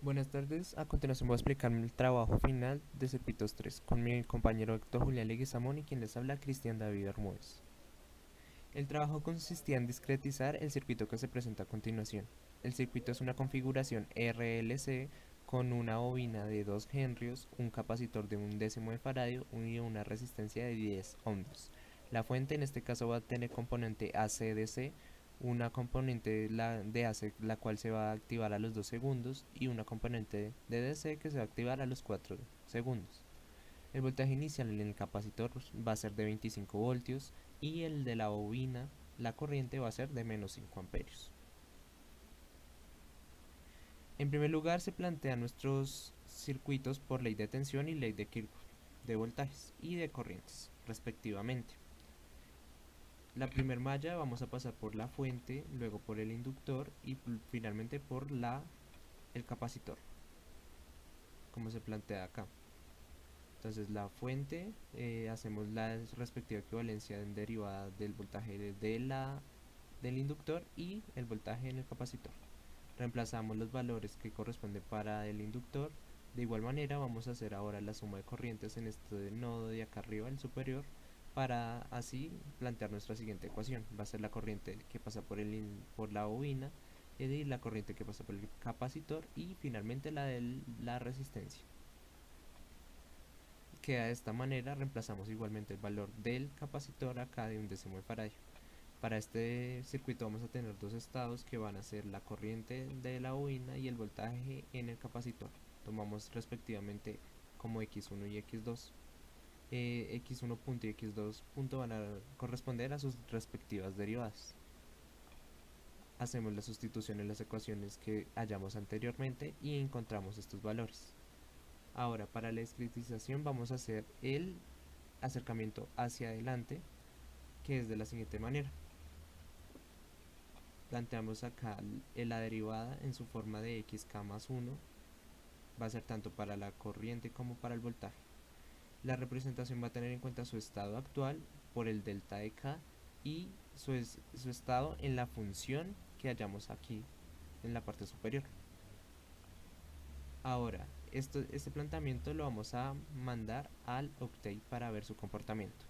Buenas tardes, a continuación voy a explicar el trabajo final de Circuitos 3 con mi compañero Héctor Julián Leguizamón y quien les habla Cristian David Bermúdez. El trabajo consistía en discretizar el circuito que se presenta a continuación. El circuito es una configuración RLC con una bobina de 2 henrios, un capacitor de 1 décimo de faradio y una resistencia de 10 ohms. La fuente en este caso va a tener componente AC/DC, una componente de AC la cual se va a activar a los 2 segundos y una componente de DC que se va a activar a los 4 segundos. El voltaje inicial en el capacitor va a ser de 25 voltios y el de la bobina, la corriente va a ser de menos 5 amperios. En primer lugar se plantean nuestros circuitos por ley de tensión y ley de Kirchhoff, de voltajes y de corrientes, respectivamente. La primer malla vamos a pasar por la fuente, luego por el inductor y finalmente por el capacitor, como se plantea acá. Entonces la fuente, hacemos la respectiva equivalencia en derivada del voltaje del inductor y el voltaje en el capacitor. Reemplazamos los valores que corresponden para el inductor. De igual manera vamos a hacer ahora la suma de corrientes en este nodo de acá arriba, el superior, para así plantear nuestra siguiente ecuación. Va a ser la corriente que pasa por la bobina, y la corriente que pasa por el capacitor y finalmente la de la resistencia. Queda de esta manera, reemplazamos igualmente el valor del capacitor acá de 1 décimo de faradio. Para este circuito vamos a tener dos estados que van a ser la corriente de la bobina y el voltaje en el capacitor. Tomamos respectivamente como x1 y x2. X1 punto y x2 punto van a corresponder a sus respectivas derivadas. Hacemos la sustitución en las ecuaciones que hallamos anteriormente y encontramos estos valores. Ahora para la discretización vamos a hacer el acercamiento hacia adelante, que es de la siguiente manera. Planteamos acá la derivada en su forma de xk más 1, va a ser tanto para la corriente como para el voltaje. La representación va a tener en cuenta su estado actual por el delta de k y su estado en la función que hallamos aquí en la parte superior. Ahora, este planteamiento lo vamos a mandar al Octave para ver su comportamiento.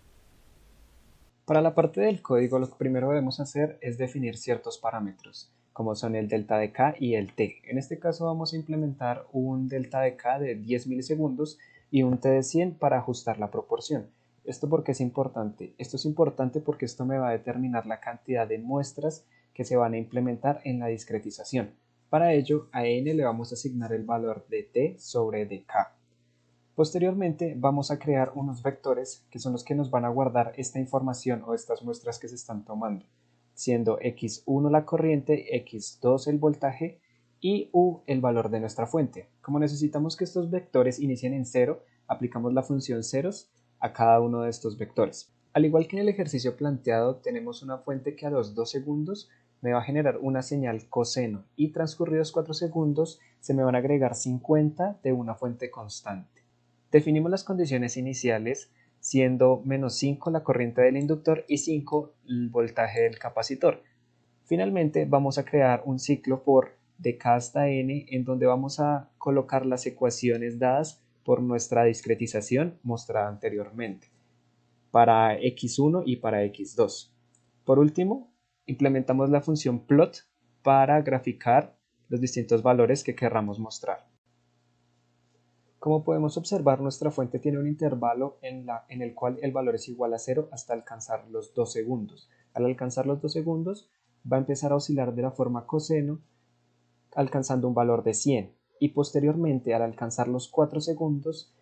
Para la parte del código, lo que primero debemos hacer es definir ciertos parámetros, como son el delta de k y el t. En este caso vamos a implementar un delta de k de 10 milisegundos y un t de 100 para ajustar la proporción. ¿Esto por qué es importante? Esto es importante porque esto me va a determinar la cantidad de muestras que se van a implementar en la discretización. Para ello, a n le vamos a asignar el valor de t sobre de k. Posteriormente vamos a crear unos vectores que son los que nos van a guardar esta información o estas muestras que se están tomando, siendo x1 la corriente, x2 el voltaje y u el valor de nuestra fuente. Como necesitamos que estos vectores inicien en 0, aplicamos la función ceros a cada uno de estos vectores. Al igual que en el ejercicio planteado, tenemos una fuente que a los 2 segundos me va a generar una señal coseno y transcurridos 4 segundos se me van a agregar 50 de una fuente constante. Definimos las condiciones iniciales siendo menos 5 la corriente del inductor y 5 el voltaje del capacitor. Finalmente vamos a crear un ciclo por de k hasta n en donde vamos a colocar las ecuaciones dadas por nuestra discretización mostrada anteriormente para x1 y para x2. Por último, implementamos la función plot para graficar los distintos valores que querramos mostrar. Como podemos observar, nuestra fuente tiene un intervalo en el cual el valor es igual a 0 hasta alcanzar los 2 segundos. Al alcanzar los 2 segundos, va a empezar a oscilar de la forma coseno, alcanzando un valor de 100. Y posteriormente, al alcanzar los 4 segundos,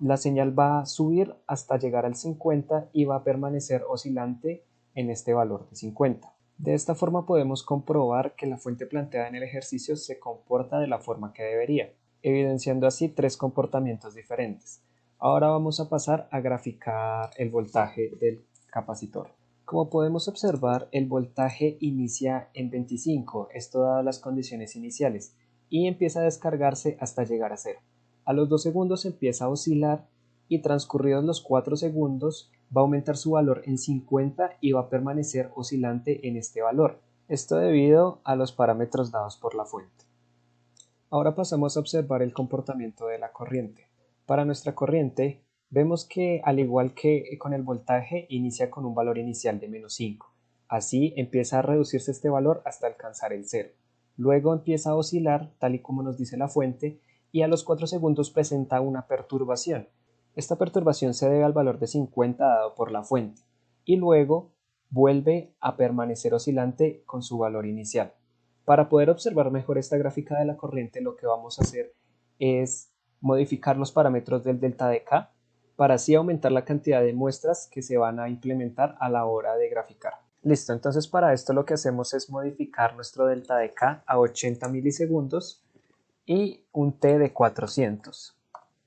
la señal va a subir hasta llegar al 50 y va a permanecer oscilante en este valor de 50. De esta forma podemos comprobar que la fuente planteada en el ejercicio se comporta de la forma que debería, evidenciando así tres comportamientos diferentes. Ahora vamos a pasar a graficar el voltaje del capacitor. Como podemos observar, el voltaje inicia en 25, esto dadas las condiciones iniciales, y empieza a descargarse hasta llegar a 0. A los 2 segundos empieza a oscilar y transcurridos los 4 segundos va a aumentar su valor en 50 y va a permanecer oscilante en este valor. Esto debido a los parámetros dados por la fuente. Ahora pasamos a observar el comportamiento de la corriente. Para nuestra corriente, vemos que al igual que con el voltaje, inicia con un valor inicial de -5. Así empieza a reducirse este valor hasta alcanzar el 0. Luego empieza a oscilar, tal y como nos dice la fuente, y a los 4 segundos presenta una perturbación. Esta perturbación se debe al valor de 50 dado por la fuente, y luego vuelve a permanecer oscilante con su valor inicial. Para poder observar mejor esta gráfica de la corriente, lo que vamos a hacer es modificar los parámetros del delta de K para así aumentar la cantidad de muestras que se van a implementar a la hora de graficar. Listo, entonces para esto lo que hacemos es modificar nuestro delta de K a 80 milisegundos y un T de 400.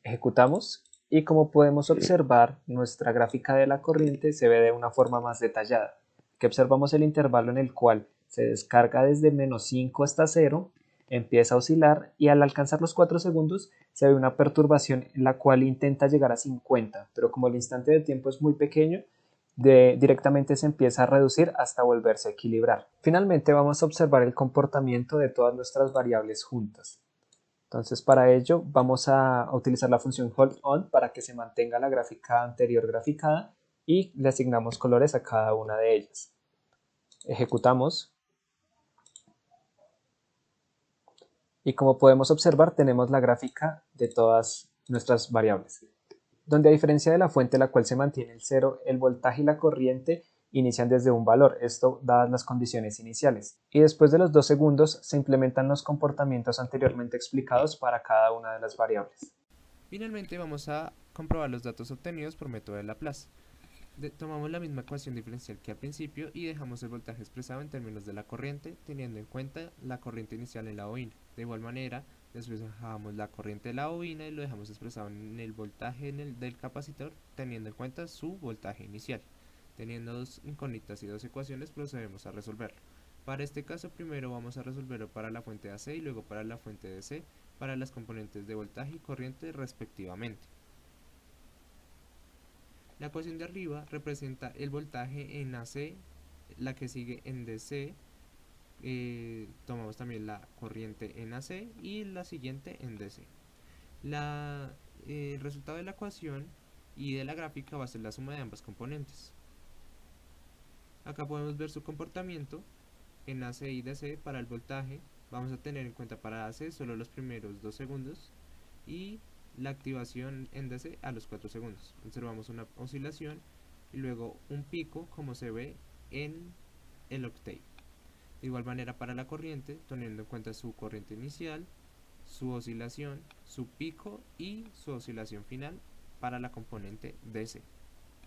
Ejecutamos y como podemos observar, nuestra gráfica de la corriente se ve de una forma más detallada. Aquí observamos el intervalo en el cual se descarga desde -5 hasta 0, empieza a oscilar y al alcanzar los 4 segundos se ve una perturbación en la cual intenta llegar a 50, pero como el instante de tiempo es muy pequeño, directamente se empieza a reducir hasta volverse a equilibrar. Finalmente vamos a observar el comportamiento de todas nuestras variables juntas. Entonces para ello vamos a utilizar la función holdOn para que se mantenga la gráfica anterior graficada y le asignamos colores a cada una de ellas. Ejecutamos y como podemos observar tenemos la gráfica de todas nuestras variables, donde a diferencia de la fuente la cual se mantiene el 0, el voltaje y la corriente inician desde un valor, esto dadas las condiciones iniciales, y después de los 2 segundos se implementan los comportamientos anteriormente explicados para cada una de las variables. Finalmente vamos a comprobar los datos obtenidos por método de Laplace. Tomamos la misma ecuación diferencial que al principio y dejamos el voltaje expresado en términos de la corriente, teniendo en cuenta la corriente inicial en la bobina. De igual manera, después dejamos la corriente de la bobina y lo dejamos expresado en el voltaje del capacitor, teniendo en cuenta su voltaje inicial. Teniendo dos incógnitas y dos ecuaciones, procedemos a resolverlo. Para este caso, primero vamos a resolverlo para la fuente AC y luego para la fuente DC, para las componentes de voltaje y corriente respectivamente. La ecuación de arriba representa el voltaje en AC, la que sigue en DC, tomamos también la corriente en AC y la siguiente en DC. El resultado de la ecuación y de la gráfica va a ser la suma de ambas componentes. Acá podemos ver su comportamiento en AC y DC para el voltaje. Vamos a tener en cuenta para AC solo los primeros 2 segundos y la activación en DC a los 4 segundos. Observamos una oscilación y luego un pico como se ve en el octave. De igual manera para la corriente, teniendo en cuenta su corriente inicial, su oscilación, su pico y su oscilación final para la componente DC.